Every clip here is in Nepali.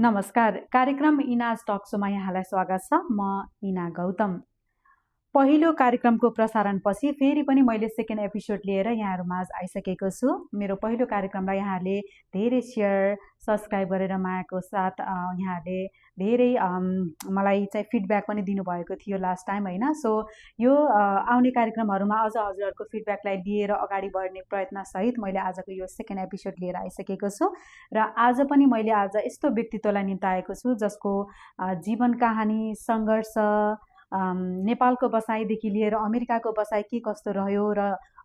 नमस्कार। कार्यक्रम इनाज टक सोमा यहाँलाई स्वागत छ। म इना गौतम। पहिलो कार्यक्रमको प्रसारणपछि फेरि पनि मैले सेकेन्ड एपिसोड लिएर यहाँहरूमाझ आइसकेको छु। मेरो पहिलो कार्यक्रमलाई यहाँले धेरै सेयर सब्सक्राइब गरेर मायाको साथ यहाँले धेरै मलाई चाहिँ फिडब्याक पनि दिनुभएको थियो लास्ट टाइम हैन। सो यो आउने कार्यक्रमहरूमा अझ हजुरहरूको फिडब्याकलाई लिएर अगाडि बढ्ने प्रयत्न सहित मैले आजको यो सेकेन्ड एपिसोड लिएर आइसकेको छु र आज पनि मैले आज यस्तो व्यक्तित्वलाई निम्ताएको छु जसको जीवन कहानी सङ्घर्ष नेपालको बसाइदेखि लिएर अमेरिकाको बसाइ के कस्तो रह्यो र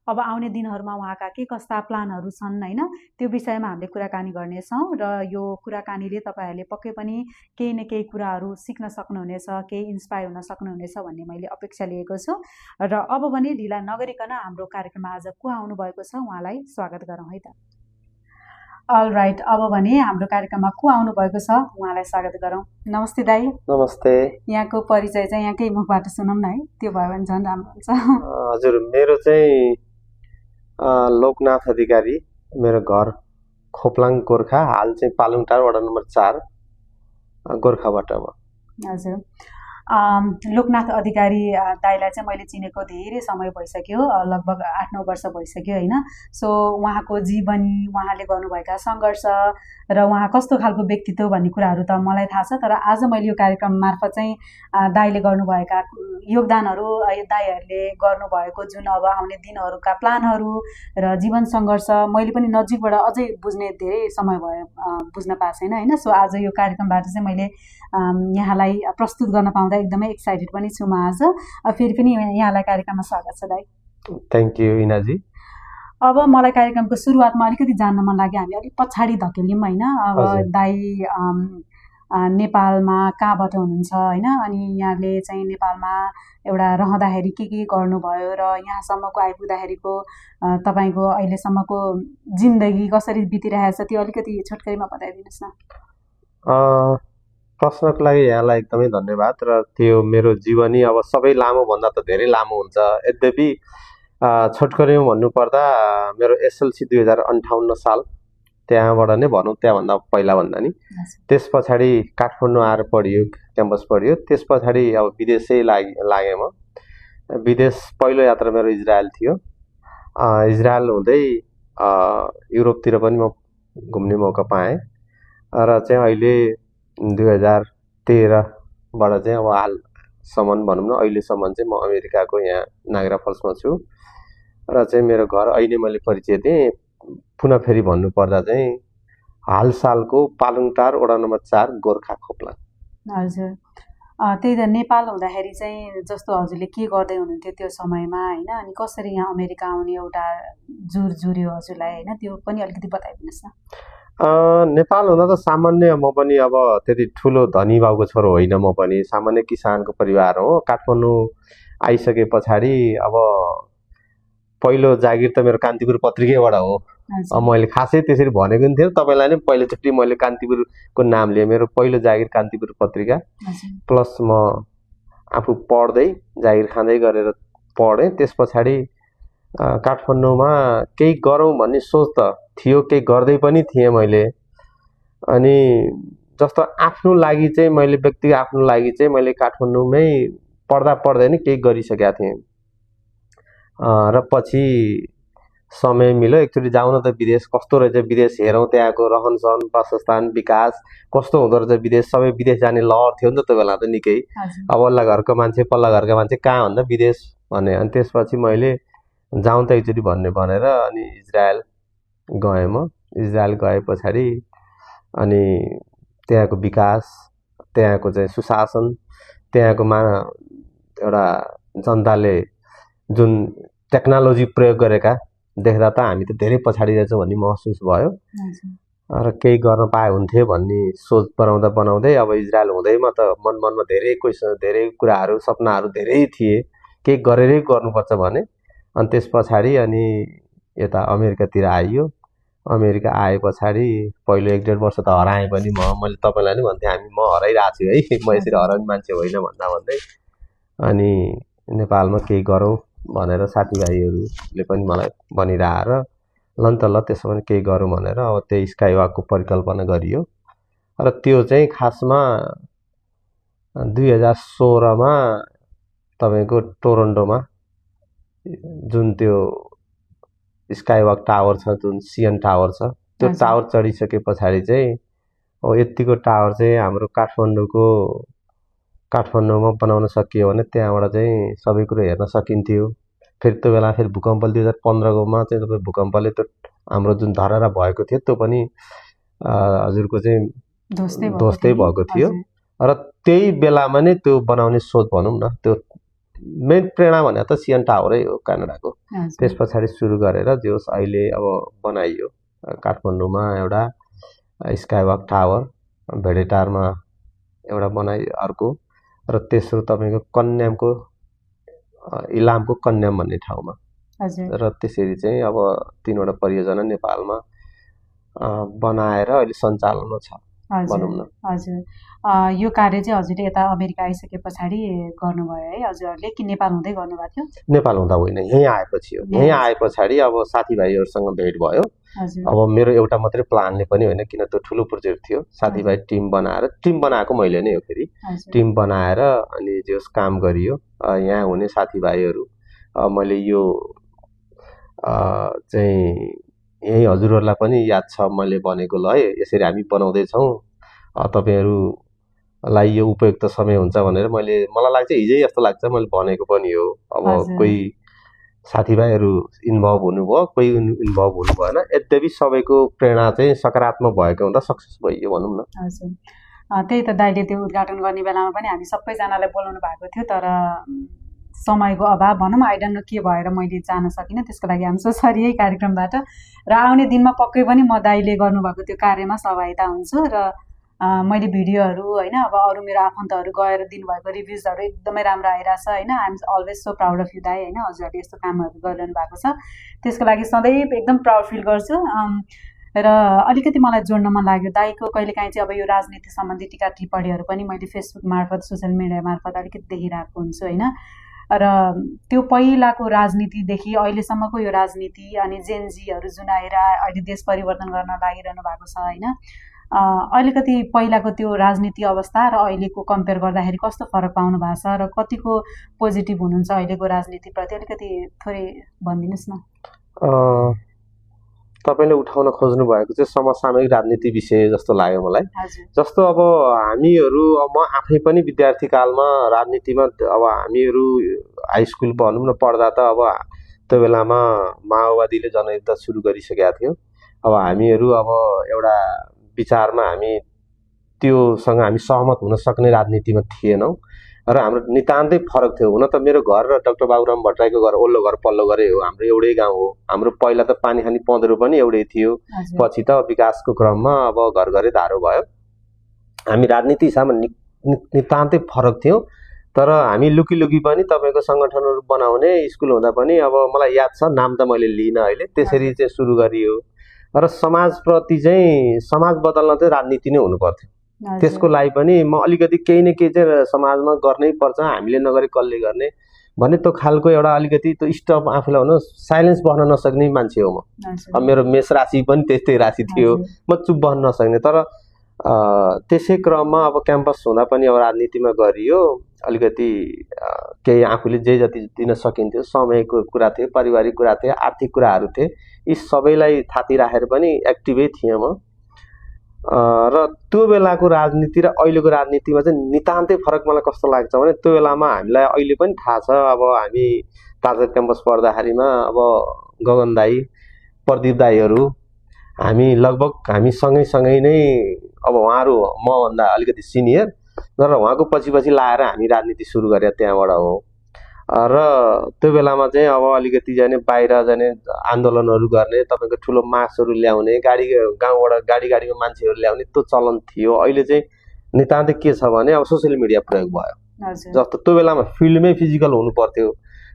अब आउने दिनहरूमा उहाँका के कस्ता प्लानहरू छन् हैन, त्यो विषयमा हामीले कुराकानी गर्नेछौँ र यो कुराकानीले तपाईहरूले पक्कै पनि केही न केही कुराहरू सिक्न सक्नुहुनेछ, केही इन्स्पायर हुन सक्नुहुनेछ भन्ने मैले अपेक्षा लिएको छु। र अब भने ढिला नगरिकन हाम्रो कार्यक्रममा आज को आउनु भएको छ उहाँलाई स्वागत गरौँ है त। अल राइट, अब भने हाम्रो कार्यक्रममा को आउनु भएको छ उहाँलाई स्वागत गरौँ। नमस्ते दाइ। नमस्ते। यहाँको परिचय चाहिँ यहाँकै मुखबाट सुनौँ न है, त्यो भयो भने झन् राम्रो हुन्छ। हजुर, मेरो चाहिँ लोकनाथ अधिकारी, मेरो घर खोप्लाङ गोर्खा, हाल चाहिँ पालुङटार वडा नम्बर 4 गोर्खाबाट म। हजुर, लोकनाथ अधिकारी दाइलाई चाहिँ मैले चिनेको धेरै समय भइसक्यो, लगभग 8-9 वर्ष भइसक्यो हैन। सो उहाँको जीवनी, उहाँले गर्नुभएका सङ्घर्ष र उहाँ कस्तो खालको व्यक्तित्व भन्ने कुराहरू त मलाई थाहा छ, तर आज मैले यो कार्यक्रम मार्फत चाहिँ दाइले गर्नुभएका योगदानहरू, दाइहरूले गर्नुभएको जुन अब आउने दिनहरूका प्लानहरू र जीवन सङ्घर्ष मैले पनि नजिकबाट अझै बुझ्ने धेरै समय भयो, बुझ्न पाएको छैन हैन। सो आज यो कार्यक्रमबाट चाहिँ मैले यहाँलाई प्रस्तुत गर्न पाउँदा एकदमै एक्साइटेड पनि छु म आज। फेरि पनि यहाँलाई कार्यक्रममा स्वागत छ दाइ। थ्याङ्क यू इनाजी। अब मलाई कार्यक्रमको सुरुवातमा अलिकति जान्न मन लाग्यो, हामी अलिक पछाडि धकेल्यौँ हैन। अब दाइ नेपालमा कहाँबाट हुनुहुन्छ हैन, अनि यहाँले चाहिँ नेपालमा एउटा रहँदाखेरि के गर्नुभयो र यहाँसम्मको आइपुग्दाखेरिको तपाईँको अहिलेसम्मको जिन्दगी कसरी बितिरहेको छ त्यो अलिकति छोटकरीमा बताइदिनुहोस् न। प्रश्नको लागि यहाँलाई एकदमै धन्यवाद। र त्यो मेरो जीवनी अब सबै लामो भन्दा त धेरै लामो हुन्छ, यद्यपि छोटकरीमा भन्नुपर्दा मेरो एसएलसी 2058 साल त्यहाँबाट नै भनौँ, त्यहाँभन्दा पहिला भन्दा नि। त्यस पछाडि काठमाडौँ आएर पढियो, क्याम्पस पढियो। त्यस पछाडि अब विदेशै लागेँ म। विदेश पहिलो यात्रा मेरो इजरायल थियो। इजरायल हुँदै युरोपतिर पनि म घुम्ने मौका पाएँ र चाहिँ अहिले 2013बाट चाहिँ अब हालसम्म भनौँ न, अहिलेसम्म चाहिँ म अमेरिकाको यहाँ नागरा फल्समा छु र चाहिँ मेरो घर अहिले मैले परिचय दिएँ। पुनः फेरि भन्नुपर्दा चाहिँ हाल सालको पालुङटार वडा नम्बर 4 गोर्खा खोप्लाङ। हजुर, त्यही त नेपाल हुँदाखेरि चाहिँ जस्तो हजुरले के गर्दै हुनुहुन्थ्यो त्यो समयमा हैन, अनि कसरी यहाँ अमेरिका आउने एउटा जुर जुर्यो हजुरलाई हैन, त्यो पनि अलिकति बताइदिनुहोस् न। नेपाल हुँदा त सामान्य म पनि अब त्यति ठुलो धनी बाबुको छोरो होइन, म पनि सामान्य किसानको परिवार हो। काठमाडौँ आइसके पछाडि अब पहिलो जागिर त मेरो कान्तिपुर पत्रिकाबाट हो। मैले खासै त्यसरी भनेको नि थिएँ तपाईँलाई नै, पहिलोचोटि मैले कान्तिपुरको नाम लिएँ। मेरो पहिलो जागिर कान्तिपुर पत्रिका, प्लस म आफू पढ्दै जागिर खाँदै गरेर पढेँ। त्यस पछाडि काठमाडौँमा केही गरौँ भन्ने सोच त थियो, केही गर्दै पनि थिएँ मैले। अनि जस्तो आफ्नो लागि चाहिँ मैले व्यक्तिगत आफ्नो लागि चाहिँ मैले काठमाडौँमै पढ्दै नै केही गरिसकेका थिएँ। र पछि समय मिल्यो, एकचोटि जाउँ न त विदेश, कस्तो रहेछ विदेश हेरौँ, त्यहाँको रहन सहन, वासस्थान, विकास कस्तो हुँदो रहेछ विदेश। सबै विदेश जाने लहर थियो नि त त्यो बेला त निकै। अब वल्ला घरको मान्छे पल्ला घरको मान्छे कहाँ भन्दा विदेश भने। अनि त्यसपछि मैले जाउँ त एकचोटि भनेर अनि इजरायल गएँ म। इजरायल गए पछाडि अनि त्यहाँको विकास, त्यहाँको चाहिँ सुशासन, त्यहाँको एउटा जनताले जुन टेक्नोलोजी प्रयोग गरेका देख्दा त हामी त धेरै पछाडि रहेछौँ भन्ने महसुस भयो र केही गर्न पाए हुन्थ्यो भन्ने सोच बनाउँदै अब इजरायल हुँदैमा त मनमा धेरै क्वेसन, धेरै कुराहरू, सपनाहरू धेरै थिए, केही गरेरै गर्नुपर्छ भने। अनि त्यस पछाडि अनि यता अमेरिकातिर आइयो। अमेरिका आए पछाडि पहिलो 1-1.5 वर्ष त हराएँ पनि मैले तपाईँलाई नै भन्थेँ, म हराइरहेको छु है, म यसरी हराउने मान्छे होइन भन्दै। अनि नेपालमा केही गरौँ भनेर साथीभाइहरूले पनि मलाई भनिरहेर ल त्यसो भने केही गरौँ भनेर अब त्यही स्काइवाकको परिकल्पना गरियो र त्यो चाहिँ खासमा 2016मा तपाईँको टोरन्टोमा जुन त्यो स्काइवक टावर छ, जुन सिएन टावर छ, त्यो हजुर टावर चढिसके पछाडि चाहिँ यतिको टावर चाहिँ हाम्रो काठमाडौँमा बनाउन सकियो भने त्यहाँबाट चाहिँ सबै कुरो हेर्न सकिन्थ्यो। फेरि त्यो बेला फेरि भूकम्प 2015मा चाहिँ तपाईँ भूकम्पले त्यो हाम्रो जुन धरहरा भएको थियो त्यो पनि हजुरको चाहिँ ध्वस्तै भएको थियो। र त्यही बेलामा नै त्यो बनाउने सोच भनौँ न, त्यो मेन प्रेरणा भने त सिएन टावरै हो क्यानाडाको। त्यस पछाडि सुरु गरेर जे होस् अहिले अब बनाइयो काठमाडौँमा एउटा स्काइवक टावर, भेडेटारमा एउटा बनाइयो अर्को, र तेस्रो तपाईँको कन्यामको इलामको कन्याम भन्ने ठाउँमा। र त्यसरी चाहिँ अब 3वटा परियोजना नेपालमा बनाएर अहिले सञ्चालनमा छ भनौँ न। हजुर यो कार्य चाहिँ हजुरले यता अमेरिका आइसके पछाडि गर्नुभयो है हजुरहरूले, कि नेपाल हुँदै गर्नुभएको थियो? नेपाल हुँदा होइन, यहीँ आएपछि हो। यहीँ आए पछाडि अब साथीभाइहरूसँग भेट भयो। अब मेरो एउटा मात्रै प्लानले पनि होइन, किन त्यो ठुलो प्रोजेक्ट थियो। साथीभाइ टिम बनाएको मैले नै हो। फेरि टिम बनाएर अनि जस काम गरियो। यहाँ हुने साथीभाइहरू मैले यो चाहिँ यही हजुरहरूलाई पनि याद छ मैले भनेको, ल है यसरी हामी बनाउँदैछौँ, तपाईँहरूलाई यो उपयुक्त समय हुन्छ भनेर मलाई लाग्छ हिजै जस्तो लाग्छ मैले भनेको पनि हो। अब कोही साथीभाइहरू इन्भल्भ हुनुभयो, कोही इन्भल्भ हुनु भएन। यद्यपि सबैको प्रेरणा चाहिँ सकारात्मक भएको हुँदा सक्सेस भइयो भनौँ न। हजुर त्यही त दाइले त्यो उद्घाटन गर्ने बेलामा पनि हामी सबैजनालाई बोलाउनु भएको थियो, तर समयको अभाव भनौँ, आई डोन्ट नो के भएर मैले जान सकिनँ। त्यसको लागि हामी सो सरी है कार्यक्रमबाट। र आउने दिनमा पक्कै पनि म दाइले गर्नुभएको त्यो कार्यमा सहभागिता हुन्छु। र मैले भिडियोहरू होइन, अब अरू मेरो आफन्तहरू गएर दिनुभएको रिभ्युजहरू एकदमै राम्रो आइरहेछ होइन। I am always so proud of you दाइ होइन, हजुरहरूले यस्तो कामहरू गरिरहनु भएको छ, त्यसको लागि सधैँ एकदम प्राउड फिल गर्छु। र अलिकति मलाई जोड्न मन लाग्यो दाइको कहिलेकाहीँ चाहिँ अब यो राजनीति सम्बन्धी टिका टिप्पणीहरू पनि मैले फेसबुक मार्फत सोसियल मिडिया मार्फत अलिकति देखिरहेको हुन्छु होइन। र त्यो पहिलाको राजनीतिदेखि अहिलेसम्मको यो राजनीति अनि जेनजीहरू जुन आएर अहिले देश परिवर्तन गर्न लागिरहनु भएको छ होइन, अलिकति पहिलाको त्यो राजनीति अवस्था र अहिलेको कम्पेयर गर्दाखेरि कस्तो फरक पाउनु भएको छ र कतिको पोजिटिभ हुनुहुन्छ अहिलेको राजनीतिप्रति, अलिकति थोरै भनिदिनुहोस् न। तपाईँले उठाउन खोज्नु भएको चाहिँ समसामयिक राजनीति विषय जस्तो लाग्यो मलाई। जस्तो अब हामीहरू, म आफै पनि विद्यार्थी कालमा राजनीतिमा अब हामीहरू हाई स्कुल भनौँ न पढ्दा त अब त्यो बेलामा माओवादीले जनयुद्ध सुरु गरिसकेका थियो। अब हामीहरू अब एउटा विचारमा हामी त्योसँग हामी सहमत हुन सक्ने राजनीतिमा थिएनौँ र हाम्रो नितान्तै फरक थियो। हुन त मेरो घर र डाक्टर बाबुराम भट्टराईको घर ओल्लो घर पल्लो घरै हो, हाम्रो एउटै गाउँ हो। हाम्रो पहिला त पानी खानी पँधरो पनि एउटै थियो, पछि त विकासको क्रममा अब घर घरै धारो भयो। हामी राजनीति हिसाबमा नितान्तै फरक थियौँ, तर हामी लुकी पनि तपाईँको सङ्गठनहरू बनाउने स्कुल हुँदा पनि अब मलाई याद छ, नाम त मैले लिइनँ अहिले, त्यसरी चाहिँ सुरु गरियो। र समाजप्रति चाहिँ समाज बदल्न चाहिँ राजनीति नै हुनु पर्थ्यो। त्यसको लागि पनि म अलिकति केही न केही चाहिँ समाजमा गर्नै पर्छ, हामीले नगरे कसले गर्ने भन्ने त्यो खालको एउटा अलिकति त्यो स्टप आफूलाई हुन साइलेन्स बस्न नसक्ने मान्छे हो म। अब मेरो मेष राशि पनि त्यस्तै राशि थियो, म चुप बस्न नसक्ने। तर त्यसै क्रममा अब क्याम्पस हुँदा पनि अब राजनीतिमा गरियो। अलिकति केही आफूले जे जति दिन सकिन्थ्यो, समयको कुरा थियो, पारिवारिक कुरा थियो, आर्थिक कुराहरू थिए, यी सबैलाई थाती राखेर पनि एक्टिभै थिएँ म। र त्यो बेलाको राजनीति र अहिलेको राजनीतिमा चाहिँ नितान्तै फरक मलाई कस्तो लाग्छ भने, त्यो बेलामा हामीलाई अहिले पनि थाहा छ, अब हामी ताजा क्याम्पस पढ्दाखेरिमा अब गगन दाई, प्रदीप दाईहरू हामी लगभग हामी सँगै नै, अब उहाँहरू मभन्दा अलिकति सिनियर, तर उहाँको पछि लाएर हामी राजनीति सुरु गरे त्यहाँबाट हो। र त्यो बेलामा चाहिँ अब अलिकति जाने बाहिर जाने आन्दोलनहरू गर्ने, तपाईँको ठुलो मासहरू ल्याउने, गाउँबाट गाडीमा मान्छेहरू ल्याउने त्यो चलन थियो। अहिले चाहिँ नितान्तै के छ भने अब सोसियल मिडिया प्रयोग भयो। जस्तो त्यो बेलामा फिल्डमै फिजिकल हुनु पर्थ्यो,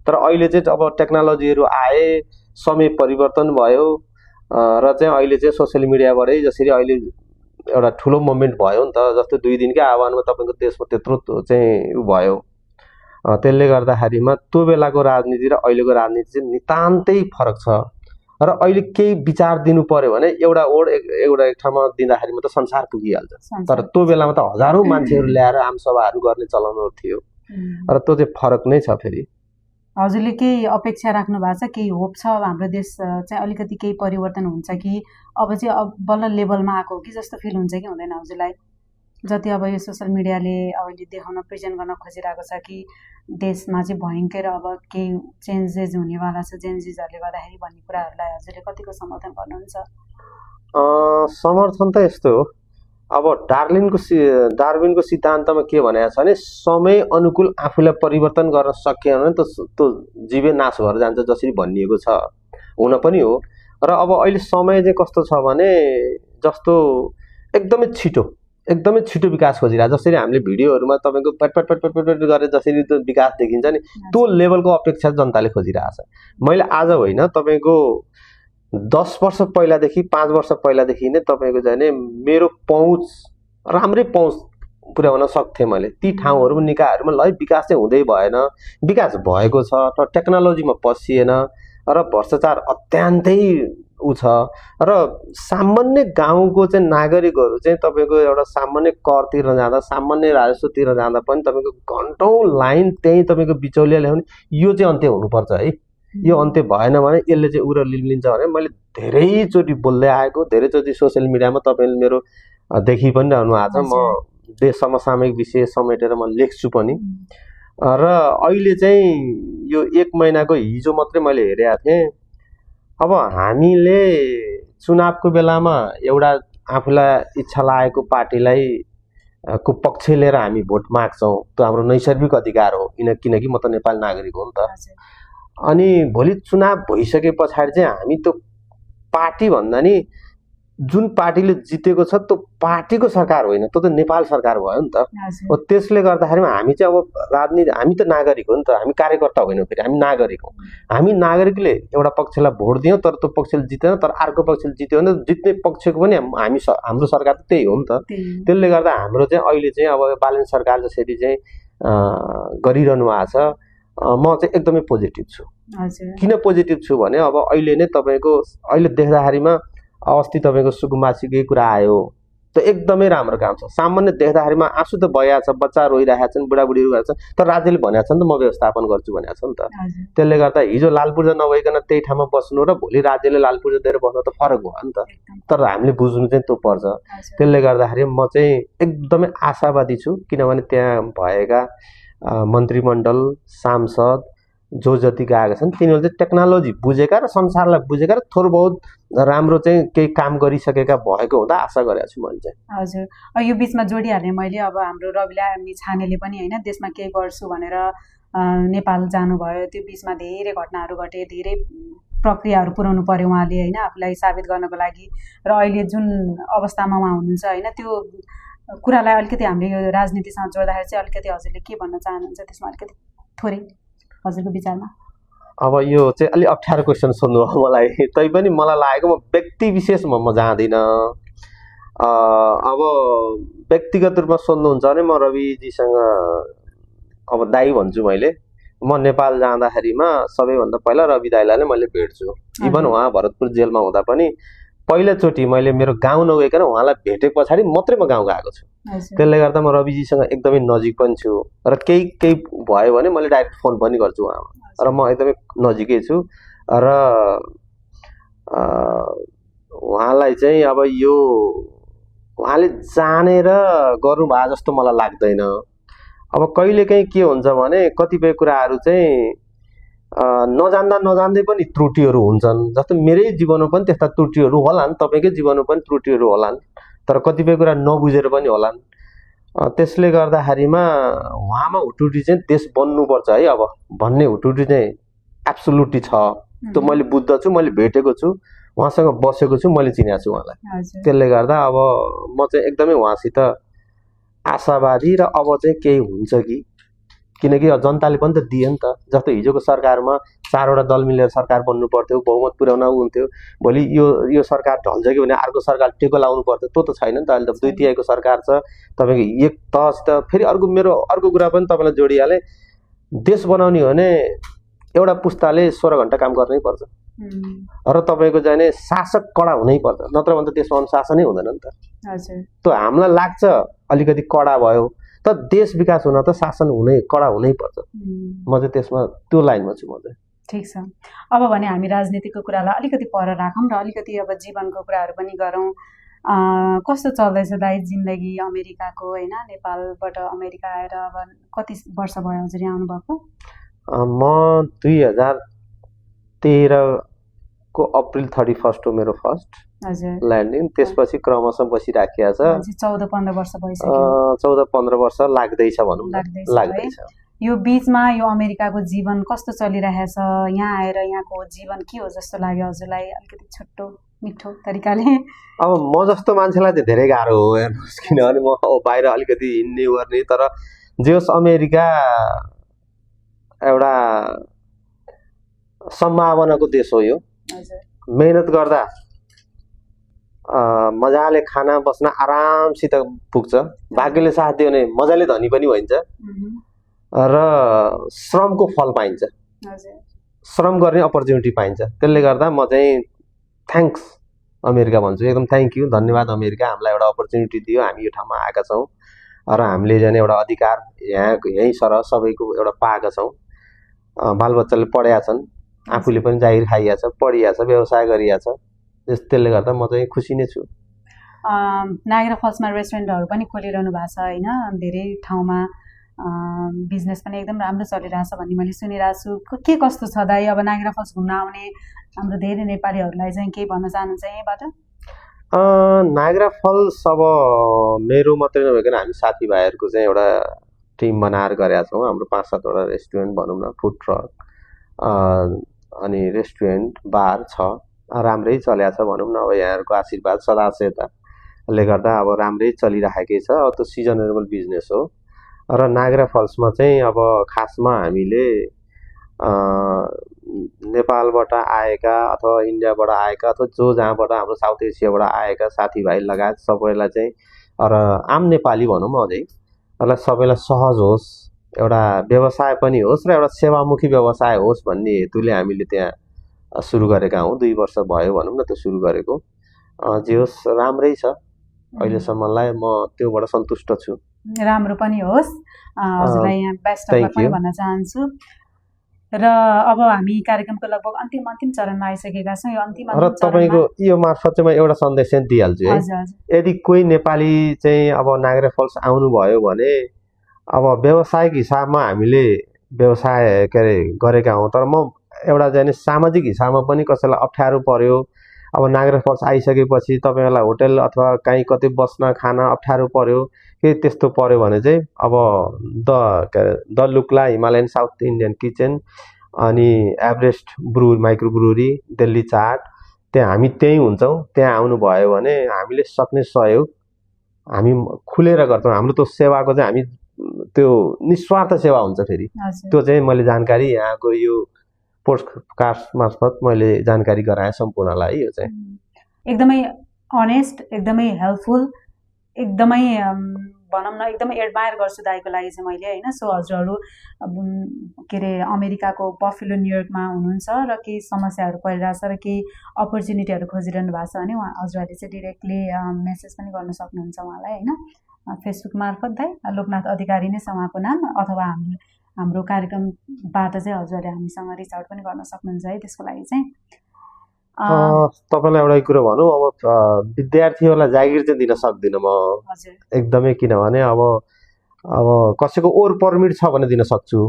तर अहिले चाहिँ अब टेक्नोलोजीहरू आए, समय परिवर्तन भयो र चाहिँ अहिले चाहिँ सोसियल मिडियाबाटै जसरी अहिले एउटा ठुलो मोमेन्ट भयो नि त। जस्तो 2 दिनकै आह्वानमा तपाईँको देशमा त्यत्रो चाहिँ भयो। त्यसले गर्दाखेरिमा त्यो बेलाको राजनीति र अहिलेको राजनीति चाहिँ नितान्तै फरक छ। र अहिले केही विचार दिनु पर्यो भने एउटा एक ठाउँमा दिँदाखेरि मात्र संसार पुगिहाल्छ। तर त्यो बेलामा त हजारौं मान्छेहरू ल्याएर आमसभाहरू गर्ने चलन थियो र त्यो चाहिँ फरक नै छ। फेरि हजुरले केही अपेक्षा राख्नु भएको छ, केही होप छ हाम्रो देश चाहिँ अलिकति केही परिवर्तन हुन्छ कि अब चाहिँ अब बल्ल लेभलमा आएको हो कि जस्तो फिल हुन्छ कि हुँदैन हजुरलाई? जति अब यो सोसल मिडियाले अहिले देखाउन प्रेजेन्ट गर्न खोजिरहेको छ कि देशमा चाहिँ भयङ्कर अब केही चेन्जेस हुनेवाला छ जेन्जिजहरूले गर्दाखेरि भन्ने कुराहरूलाई हजुरले कतिको समर्थन गर्नुहुन्छ? समर्थन त यस्तो हो, अब डार्विनको सिद्धान्तमा के भनेको छ भने समय अनुकूल आफूलाई परिवर्तन गर्न सकिएन भने त्यो जीवै नाश भएर जान्छ जसरी भनिएको छ। हुन पनि हो। र अब अहिले समय चाहिँ कस्तो छ भने जस्तो एकदमै छिटो विकास खोजिरहेको, जसरी हामीले भिडियोहरूमा तपाईँको पट गरेर जसरी त्यो विकास देखिन्छ नि त्यो लेभलको अपेक्षा जनताले खोजिरहेछ। मैले आज होइन, तपाईँको 10 वर्ष पहिलादेखि 5 वर्ष पहिलादेखि नै तपाईँको चाहिँ मेरो पहुँच राम्रै पहुँच पुर्याउन सक्थेँ मैले ती ठाउँहरूमा निकायहरूमा। ल विकास चाहिँ हुँदै भएन, विकास भएको छ तर टेक्नोलोजीमा पसिएन र भ्रष्टाचार अत्यन्तै उ छ। र सामान्य गाउँको चाहिँ नागरिकहरू चाहिँ तपाईँको एउटा सामान्य कर तिर्न जाँदा, सामान्य राजस्व तिर्न जाँदा पनि तपाईँको घन्टौँ लाइन त्यहीँ तपाईँको बिचौलिया ल्याउने, यो चाहिँ अन्त्य हुनुपर्छ है। यो अन्त्य भएन भने यसले चाहिँ उरो लिन्छ भने मैले धेरैचोटि बोल्दै आएको, धेरैचोटि सोसियल मिडियामा तपाईँले मेरो देखि पनि रहनु भएको छ। म देश समसामयिक विषय समेटेर म लेख्छु पनि। र अहिले चाहिँ यो 1 महिनाको हिजो मात्रै मैले हेरेको थिएँ। अब हामीले चुनावको बेलामा एउटा आफूलाई इच्छा लागेको पार्टीलाई को पक्ष लिएर हामी भोट माग्छौँ, त्यो हाम्रो नैसर्गिक अधिकार हो किनकि म त नेपाली नागरिक हो नि त। अनि भोलि चुनाव भइसके पछाडि चाहिँ हामी त्यो पार्टी भन्दा नि जुन पार्टीले जितेको छ त्यो पार्टीको सरकार होइन, त्यो त नेपाल सरकार भयो नि त। त्यसले गर्दाखेरिमा हामी चाहिँ अब राजनीति, हामी त नागरिक हो नि त, हामी कार्यकर्ता होइन, फेरि हामी नागरिक हौँ। हामी नागरिकले एउटा पक्षलाई भोट दियौँ तर त्यो पक्षले जितेन, तर अर्को पक्षले जित्यो भने जित्ने पक्षको पनि हाम्रो सरकार त त्यही हो नि त। त्यसले गर्दा हाम्रो चाहिँ अहिले चाहिँ अब बालन सरकार जसरी चाहिँ गरिरहनु भएको छ, म चाहिँ एकदमै पोजिटिभ छु। किन पोजिटिभ छु भने अब अहिले नै तपाईँको अहिले देख्दाखेरिमा अस्ति तपाईँको सुकुम्बासीकै कुरा आयो, त एकदमै राम्रो काम छ। सामान्य देख्दाखेरिमा आँसु त भइरहेको छ, बच्चा रोइरहेका छन्, बुढाबुढीहरू गरेको छ, तर राज्यले भनेको छ नि त म व्यवस्थापन गर्छु भनेको छ नि त। त्यसले गर्दा हिजो लाल पूर्जा नभइकन त्यही ठाउँमा बस्नु र भोलि राज्यले लाल पूर्जा दिएर बस्नु त फरक भयो नि त। तर हामीले बुझ्नु चाहिँ त्यो पर्छ। त्यसले गर्दाखेरि म चाहिँ एकदमै आशावादी छु, किनभने त्यहाँ भएका मन्त्रीमण्डल, सांसद जो जति गएका छन् तिनीहरूले चाहिँ टेक्नोलोजी बुझेका र संसारलाई बुझेका र थोर बहुत राम्रो चाहिँ केही काम गरिसकेका भएको हुँदा आशा गरेको छु मैले चाहिँ। हजुर, यो बिचमा जोडिहालेँ मैले, अब हाम्रो रविलामी छानेले पनि होइन देशमा केही गर्छु भनेर नेपाल जानुभयो। त्यो बिचमा धेरै घटनाहरू घटे, धेरै प्रक्रियाहरू पुर्याउनु पर्यो उहाँले होइन आफूलाई साबित गर्नको लागि। र अहिले जुन अवस्थामा उहाँ हुनुहुन्छ होइन त्यो कुरालाई अलिकति हामीले यो राजनीतिसँग जोड्दाखेरि चाहिँ अलिकति हजुरले के भन्न चाहनुहुन्छ त्यसमा अलिकति थोरै हजुरको विचारमा? अब यो चाहिँ अलिक अप्ठ्यारो क्वेसन सोध्नु हो मलाई, तैपनि मलाई लागेको म व्यक्ति विशेषमा म जाँदिनँ। अब व्यक्तिगत रूपमा सोध्नुहुन्छ भने म रविजीसँग अब दाई भन्छु मैले। म नेपाल जाँदाखेरिमा सबैभन्दा पहिला रवि दाईलाई नै मैले भेट्छु। इभन उहाँ भरतपुर जेलमा हुँदा पनि पहिलोचोटि मैले मेरो गाउँ नगइकन उहाँलाई भेटे पछाडि मात्रै म गाउँ गएको छु। त्यसले गर्दा म रविजीसँग एकदमै नजिक पनि छु र केही भयो भने मैले डाइरेक्ट फोन पनि गर्छु उहाँमा, र म एकदमै नजिकै छु। र उहाँलाई चाहिँ अब यो उहाँले जानेर गर्नुभयो जस्तो मलाई लाग्दैन। अब कहिलेकाहीँ के हुन्छ भने कतिपय कुराहरू चाहिँ नजान्दै पनि त्रुटिहरू हुन्छन्। जस्तो मेरै जीवनमा पनि त्यस्ता त्रुटिहरू होलान्, तपाईँकै जीवनमा पनि त्रुटिहरू होलान्, तर कतिपय कुरा नबुझेर पनि होलान्। त्यसले गर्दाखेरिमा उहाँमा हुटुटी चाहिँ देश बन्नुपर्छ है अब भन्ने हुटुटी चाहिँ एब्सोल्युटली छ। त्यो मैले बुझ्दछु, मैले भेटेको छु, उहाँसँग बसेको छु, मैले चिनेको छु उहाँलाई। त्यसले गर्दा अब म चाहिँ एकदमै उहाँसित आशावादी र अब चाहिँ केही हुन्छ कि, किनकि जनताले पनि त दियो नि त। जस्तो हिजोको सरकारमा 4वटा दल मिलेर सरकार बन्नु पर्थ्यो, बहुमत पुर्याउन हुन्थ्यो। भोलि यो सरकार ढल्छ कि भने अर्को सरकार टेको लाउनु पर्थ्यो, त्यो त छैन नि त। अहिले त 2/3 सरकार छ तपाईँको एक तहसित। फेरि अर्को कुरा पनि तपाईँलाई जोडिहालेँ, देश बनाउने हो भने एउटा पुस्ताले 16 घन्टा काम गर्नै पर्छ। र तपाईँको चाहिँ नि शासक कडा हुनै पर्छ, नत्र भने त त्यसमा अनुशासनै हुँदैन नि त। हजुर त्यो हामीलाई लाग्छ अलिकति कडा भयो, तर देश विकास हुन त शासन कडा हुनै पर्छ। म चाहिँ त्यसमा त्यो लाइनमा छु म चाहिँ। ठिक छ। अब भने हामी राजनीतिको कुरालाई अलिकति पर राखौँ र अलिकति अब जीवनको कुराहरू पनि गरौँ। कस्तो चल्दैछ दाइ जिन्दगी अमेरिकाको, होइन? नेपालबाट अमेरिका आएर अब कति वर्ष भयो हजुर यहाँ आउनुभएको? म 2013 को अप्रिल 31 हो मेरो फर्स्ट हजुर ल्यान्डिङ। त्यसपछि क्रमशः बसिराखिया छ। 14-15 वर्ष भइसक्यो। 14-15 वर्ष लाग्दैछ भनौँ न, लाग्दैछ लाग्दैछ। यो बीचमा यो अमेरिकाको जीवन कस्तो चलिरहेछ? यहाँ आएर यहाँको जीवन के हो जस्तो लाग्यो हजुरलाई? अलिकति छोटो मिठो तरिकाले। अब म जस्तो मान्छेलाई चाहिँ धेरै गाह्रो हो हेर्नुहोस्, किनभने म बाहिर अलिकति हिँड्ने गर्ने, तर जे होस् अमेरिका एउटा सम्भावनाको देश हो। यो मेहनत गर्दा मजाले खाना बस्न आरामसित पुग्छ, भाग्यले साथ दियो भने मजाले धनी पनि भइन्छ र श्रमको फल पाइन्छ, श्रम गर्ने अपर्च्युनिटी पाइन्छ। त्यसले गर्दा म चाहिँ थ्याङ्क्स अमेरिका भन्छु, एकदम थ्याङ्क यू, धन्यवाद अमेरिका, हामीलाई एउटा अपर्च्युनिटी दियो, हामी यो ठाउँमा आएका छौँ र हामीले जाने एउटा अधिकार यहीँ सरह सबैको एउटा पाएका छौँ। बालबच्चाले पढेका छन्, आफूले पनि जागिर खाइया छ, पढिया छ, व्यवसाय गरिया छ। त्यसले गर्दा म चाहिँ खुसी नै छु। नायग्रा फल्समा रेस्टुरेन्टहरू पनि खोलिरहनु भएको छ, होइन? धेरै ठाउँमा बिजनेस पनि एकदम राम्रो चलिरहेछ भन्ने मैले सुनिरहेको छु। के कस्तो छ दाइ? अब नायग्रा फल्स घुम्न आउने हाम्रो धेरै नेपालीहरूलाई चाहिँ केही भन्न चाहनुहुन्छ यहीँबाट? नायग्रा फल्स अब मेरो मात्रै नभइकन हामी साथीभाइहरूको चाहिँ एउटा टिम बनाएर गरेका छौँ। हाम्रो 5-7वटा रेस्टुरेन्ट भनौँ न, फुड ट्रक अनि रेस्टुरेन्ट बार छ, राम्रै चलेको छ भनौँ न। अब यहाँहरूको आशीर्वाद सदाशयताले गर्दा अब राम्रै चलिराखेकै छ। अब त्यो सिजनेबल बिजनेस हो। र नायग्रा फल्समा चाहिँ अब खासमा हामीले नेपालबाट आएका अथवा इन्डियाबाट आएका अथवा जो जहाँबाट हाम्रो साउथ एसियाबाट आएका साथीभाइ लगायत सबैलाई चाहिँ र आम नेपाली भनौँ अझै र सबैलाई सहज होस्, एउटा व्यवसाय पनि होस् र एउटा सेवामुखी व्यवसाय होस् भन्ने हेतुले हामीले त्यहाँ सुरु गरेका हौँ। 2 वर्ष भयो भनौँ न त्यो सुरु गरेको। जे होस् राम्रै छ अहिलेसम्मलाई, म त्योबाट सन्तुष्ट छु। राम्रो पनि होस्, हजुरलाई यहाँ बेस्ट अफ लक पनि भन्न चाहन्छु। र अब हामी कार्यक्रमको लगभग अन्तिम चरणमा आइसकेका छौँ। यो अन्तिम र तपाईँको यो मार्फत चाहिँ म एउटा सन्देश चाहिँ दिइहाल्छु है। यदि कोही नेपाली चाहिँ अब नायग्रा फल्स आउनुभयो भने अब व्यावसायिक हिसाबमा हामीले व्यवसाय गरेका हौँ, तर म एउटा चाहिँ सामाजिक हिसाबमा पनि कसैलाई अप्ठ्यारो पर्यो, अब नायग्रा फल्स आइसकेपछि तपाईँहरूलाई होटल अथवा कहीँ कतै बस्न खान अप्ठ्यारो पर्यो, के त्यस्तो पर्यो भने चाहिँ अब the Lukla Himalayan south Indian kitchen अनि एभरेस्ट माइक्रो ब्रुरी, दिल्ली चाट, त्यहाँ हामी त्यहीँ हुन्छौँ। त्यहाँ आउनुभयो भने हामीले सक्ने सहयोग हामी खुलेर गर्छौँ। हाम्रो त्यो सेवाको चाहिँ हामी त्यो निस्वार्थ सेवा हुन्छ। फेरि त्यो चाहिँ मैले जानकारी यहाँको यो पोडकास्ट मार्फत मैले जानकारी गराएँ सम्पूर्णलाई। यो चाहिँ एकदमै अनेस्ट, एकदमै हेल्पफुल, एकदमै भनौँ न एकदमै एडमायर गर्छु दाइको लागि चाहिँ मैले, होइन? सो हजुरहरू के अरे अमेरिकाको बफेलो न्युयोर्कमा हुनुहुन्छ र केही समस्याहरू परिरहेछ र केही अपर्च्युनिटीहरू खोजिरहनु भएको छ भने हजुरहरूले चाहिँ डिरेक्टली मेसेज पनि गर्न सक्नुहुन्छ उहाँलाई, होइन? फेसबुक मार्फत दाइ लोकनाथ अधिकारी नै छ उहाँको नाम, अथवा हाम्रो कार्यक्रमबाट चाहिँ हजुरहरूले हामीसँग रिच आउट पनि गर्न सक्नुहुन्छ है। त्यसको लागि चाहिँ तपाईँलाई एउटा कुरो भनौँ, अब विद्यार्थीहरूलाई जागिर चाहिँ दिन सक्दिनँ म एकदमै, किनभने अब कसैको ओभर पर्मिट छ भने दिन सक्छु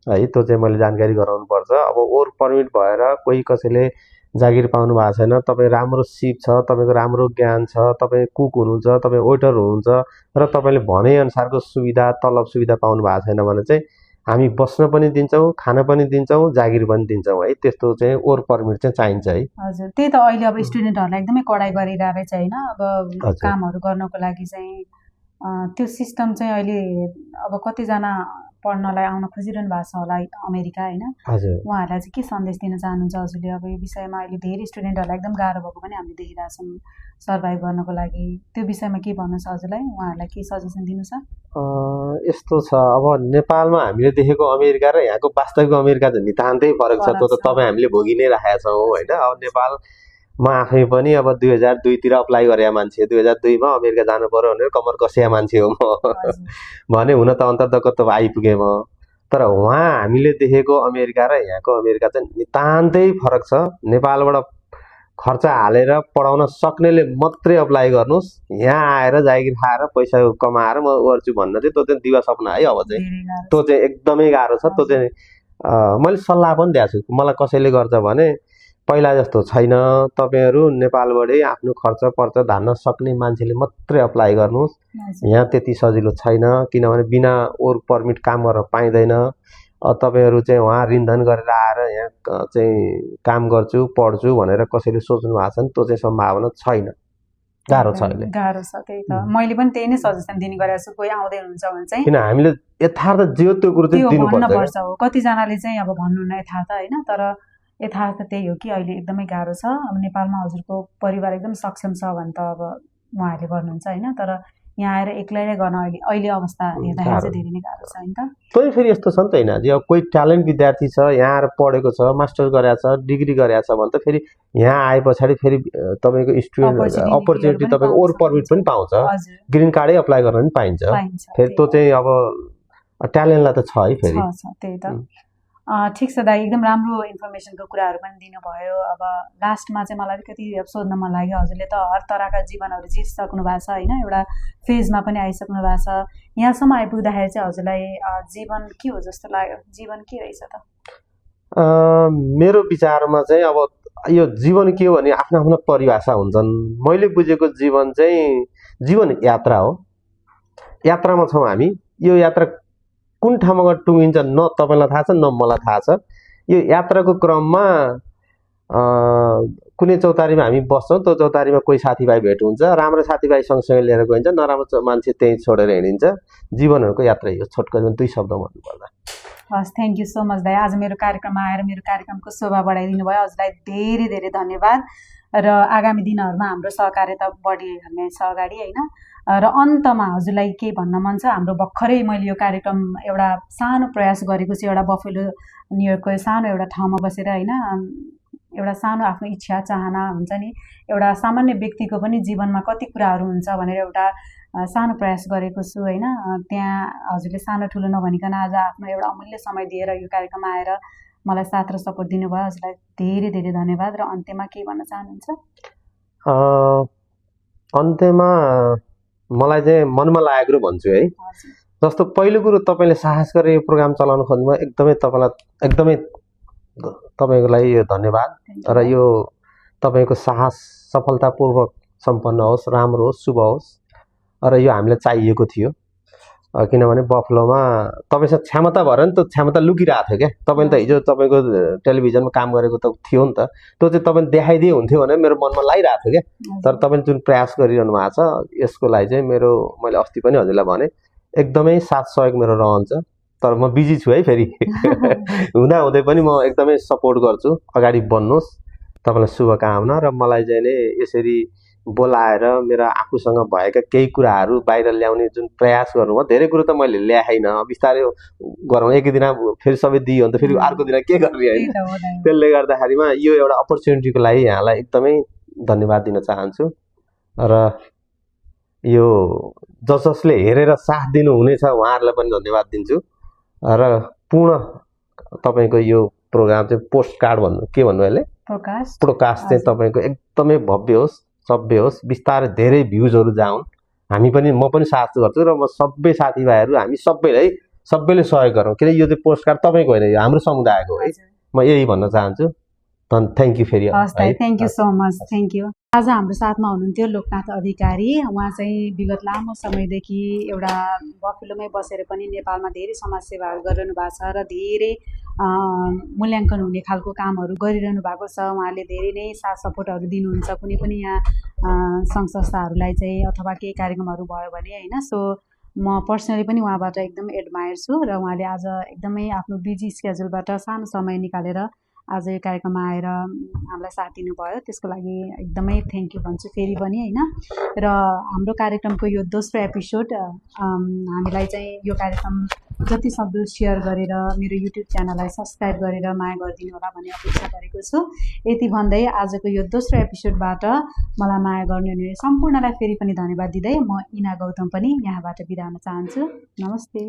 है, त्यो चाहिँ मैले जानकारी गराउनु पर्छ। अब ओभर पर्मिट भएर कोही कसैले जागिर पाउनु भएको छैन, तपाईँ राम्रो सिप छ, तपाईँको राम्रो ज्ञान छ, तपाईँ कुक हुनुहुन्छ, तपाईँ वेटर हुनुहुन्छ र तपाईँले भनेअनुसारको सुविधा तलब सुविधा पाउनु भएको छैन भने चाहिँ हामी बस्न पनि दिन्छौँ, खान पनि दिन्छौँ, जागिर पनि दिन्छौँ है। त्यस्तो चाहिँ ओभर पर्मिट चाहिँ चाहिन्छ है। हजुर, त्यही त अहिले अब स्टुडेन्टहरूलाई एकदमै कडाइ गरिरहेको छ, होइन? अब कामहरू गर्नको लागि चाहिँ त्यो सिस्टम चाहिँ अहिले अब कतिजना पढ्नलाई आउन खोजिरहनु भएको छ होला अमेरिका होइन, हजुर उहाँहरूलाई चाहिँ के सन्देश दिन चाहनुहुन्छ हजुरले? अब यो विषयमा अहिले धेरै स्टुडेन्टहरूलाई एकदम गाह्रो भएको पनि हामीले देखिरहेछौँ सर्भाइभ गर्नको लागि, त्यो विषयमा के भन्नु छ हजुरलाई? उहाँहरूलाई के सजेसन दिनु छ? यस्तो छ, अब नेपालमा हामीले देखेको अमेरिका र यहाँको वास्तविक अमेरिका चाहिँ नितान्तै फरक छ। त्यो त तपाईँ हामीले भोगि नै राखेका छौँ होइन। अब नेपालमा आफै पनि अब 2002तिर अप्लाई गरेका मान्छे, 2002मा अमेरिका जानु पर्यो भनेर कम्मर कसेका मान्छे हो म भने हुन त अन्तर्गत त आइपुगेँ म। तर उहाँ हामीले देखेको अमेरिका र यहाँको अमेरिका चाहिँ नितान्तै फरक छ। नेपालबाट खर्च हालेर पढाउन सक्नेले मात्रै अप्लाई गर्नुहोस्, यहाँ आएर जागिर खाएर पैसा कमाएर म गर्छु भन्न चाहिँ त्यो चाहिँ दिवा सपना है। अब चाहिँ त्यो चाहिँ एकदमै गाह्रो छ। त्यो चाहिँ मैले सल्लाह पनि दिएको छु। मलाई कसैले गर्छ भने पहिला जस्तो छैन, तपाईँहरू नेपालबाटै आफ्नो खर्च पर्च धान्न सक्ने मान्छेले मात्रै अप्लाई गर्नुहोस्। यहाँ त्यति सजिलो छैन, किनभने बिना वर्क पर्मिट काम गर्न पाइँदैन। तपाईँहरू चाहिँ उहाँ ऋणधन गरेर आएर यहाँ चाहिँ काम गर्छु पढ्छु भनेर कसैले सोच्नु भएको छ नि, त्यो चाहिँ सम्भावना छैन, गाह्रो छ अहिले। गाह्रो छ, त्यही त मैले पनि त्यही नै सजेसन दिने गरेको छु। कोही आउँदै हुनुहुन्छ भने चाहिँ किन हामीले यथार्थ जे त्यो कुरो चाहिँ दिनुपर्छ हो। कतिजनाले चाहिँ अब भन्नुहुन्न यथार्थ होइन, तर यथार्थ त्यही हो कि अहिले एकदमै गाह्रो छ। अब नेपालमा हजुरको परिवार एकदम सक्षम छ भने त अब उहाँहरूले गर्नुहुन्छ होइन, तर यहाँ आएर एक्लैले गर्न अहिले अवस्था हेर्दाखेरि चाहिँ धेरै नै गाह्रो छ होइन त। तै फेरि यस्तो छ नि त होइन, अब कोही ट्यालेन्ट विद्यार्थी छ, यहाँ आएर पढेको छ, मास्टर्स गरेको छ, डिग्री गरेको छ भने त फेरि यहाँ आए पछाडि फेरि तपाईँको स्टुडेन्ट अपर्च्युनिटी तपाईँको वर्क पर्मिट पनि पाउँछ, ग्रिन कार्डै अप्लाई गर्न पनि पाइन्छ। फेरि त्यो चाहिँ अब ट्यालेन्टलाई त छ है फेरि। त्यही त ठिक छ दाइ, एकदम राम्रो इन्फर्मेसनको कुराहरू पनि दिनुभयो। अब लास्टमा चाहिँ मलाई अलिकति सोध्न मन लाग्यो, हजुरले त हर तरहका जीवनहरू जिइसक्नु भएको छ होइन, एउटा फेजमा पनि आइसक्नु भएको छ। यहाँसम्म आइपुग्दाखेरि चाहिँ हजुरलाई जीवन के हो जस्तो लाग्यो? जीवन के रहेछ त? मेरो विचारमा चाहिँ अब यो जीवन के हो भने आफ्नो आफ्नो परिभाषा हुन्छन्। मैले बुझेको जीवन चाहिँ जीवन यात्रा हो। यात्रामा छौँ हामी। यो यात्रा कुन ठाउँमा गएर टुङ्गिन्छ न तपाईँलाई थाहा छ न मलाई थाहा छ। यो यात्राको क्रममा कुनै चौतारीमा हामी बस्छौँ, त्यो चौतारीमा कोही साथीभाइ भेट हुन्छ, राम्रो साथीभाइ सँगसँगै लिएर गइन्छ, नराम्रो मान्छे त्यहीँ छोडेर हिँडिन्छ। जीवनहरूको यात्रा यो छोटकरीमा 2 शब्द भन्नुपर्दा। हस्, थ्याङ्क यू सो मच दाइ, आज मेरो कार्यक्रममा आएर मेरो कार्यक्रमको शोभा बढाइदिनु भयो। हजुरलाई धेरै धेरै धन्यवाद। र आगामी दिनहरूमा हाम्रो सहकार्यता बढिरहने छ अगाडि होइन। र अन्तमा हजुरलाई के भन्न मन छ? हाम्रो भर्खरै मैले यो कार्यक्रम एउटा सानो प्रयास गरेको छु, एउटा बफेलो न्युयोर्कको सानो एउटा ठाउँमा बसेर होइन, एउटा सानो आफ्नो इच्छा चाहना हुन्छ नि, एउटा सामान्य व्यक्तिको पनि जीवनमा कति कुराहरू हुन्छ भनेर एउटा सानो प्रयास गरेको छु होइन। त्यहाँ हजुरले सानो ठुलो नभनिकन आज आफ्नो एउटा अमूल्य समय दिएर यो कार्यक्रममा आएर मलाई साथ र सपोर्ट दिनुभयो। हजुरलाई धेरै धेरै धन्यवाद। र अन्त्यमा के भन्न चाहनुहुन्छ? अन्त्यमा मलाई चाहिँ मनमा लागेको भन्छु है। जस्तो पहिलो कुरो, तपाईँले साहस गरेर यो प्रोग्राम चलाउन खोज्नुभयो, एकदमै तपाईँलाई तपाईँको लागि यो धन्यवाद। र यो तपाईँको साहस सफलतापूर्वक सम्पन्न होस्, राम्रो होस्, शुभ होस्। र यो हामीलाई चाहिएको थियो, किनभने बफलोमा तपाईँसँग क्षमता भएर नि त क्षमता लुकिरहेको थियो क्या। तपाईँले त हिजो तपाईँको टेलिभिजनमा काम गरेको त थियो नि त, त्यो चाहिँ तपाईँले देखाइदिए हुन्थ्यो भनेर मेरो मनमा लागिरहेको थियो क्या। तर तपाईँले जुन प्रयास गरिरहनु भएको छ यसको लागि चाहिँ मैले अस्ति पनि हजुरलाई भने एकदमै साथ सहयोग मेरो रहन्छ। तर म बिजी छु है फेरि हुँदै पनि म एकदमै सपोर्ट गर्छु। अगाडि बढ्नुहोस्, तपाईँलाई शुभकामना। र मलाई चाहिँ नि यसरी बोलाएर मेरो आफूसँग भएका केही कुराहरू बाहिर ल्याउने जुन प्रयास गर्नुभयो, धेरै कुरो त मैले ल्याएन, बिस्तारै गरौँ, एक दिन फेरि सबै दियो भने त फेरि अर्को दिन के गर्ने होइन। त्यसले गर्दाखेरिमा यो एउटा अपर्च्युनिटीको लागि यहाँलाई एकदमै धन्यवाद दिन चाहन्छु। र यो जसले हेरेर साथ दिनुहुनेछ उहाँहरूलाई पनि धन्यवाद दिन्छु। र पूर्ण तपाईँको यो प्रोग्राम चाहिँ पोस्ट कार्ड भन्नु के भन्नु अहिले प्रोडकास्ट चाहिँ तपाईँको एकदमै भव्य होस्, सभ्य होस्, बिस्तारै धेरै भ्युजहरू जाउन्। म पनि साथ गर्छु र म सबै साथीभाइहरू हामी सबैले सहयोग गरौँ, किन यो चाहिँ पोस्ट कार्ड तपाईँको होइन, यो हाम्रो समुदायको है। म यही भन्न चाहन्छु। थ्याङ्क यू फेरि। Thank you so much, thank you. आज हाम्रो साथमा हुनुहुन्थ्यो लोकनाथ अधिकारी। उहाँ चाहिँ विगत लामो समयदेखि एउटा बफेलोमै बसेर पनि नेपालमा धेरै समाजसेवाहरू गरिरहनु भएको छ र धेरै मूल्याङ्कन हुने खालको कामहरू गरिरहनु भएको छ। उहाँले धेरै नै साथ सपोर्टहरू दिनुहुन्छ कुनै पनि यहाँ सङ्घ संस्थाहरूलाई चाहिँ, अथवा केही कार्यक्रमहरू भयो भने होइन। सो म पर्सनली पनि उहाँबाट एकदमै एडमायर छु र उहाँले आज एकदमै आफ्नो बिजी स्केड्युलबाट सानो समय निकालेर आज यो कार्यक्रममा आएर हामीलाई साथ दिनुभयो। त्यसको लागि एकदमै थ्याङ्क यू भन्छु फेरि पनि होइन। र हाम्रो कार्यक्रमको यो दोस्रो एपिसोड हामीलाई चाहिँ यो कार्यक्रम जति सक्दो सेयर गरेर मेरो युट्युब च्यानललाई सब्सक्राइब गरेर माया गरिदिनु होला भन्ने अपेक्षा गरेको छु। यति भन्दै आजको यो दोस्रो एपिसोडबाट मलाई माया गर्नुहुने सम्पूर्णलाई फेरि पनि धन्यवाद दिँदै म इना गौतम पनि यहाँबाट बिदा हुन चाहन्छु। नमस्ते।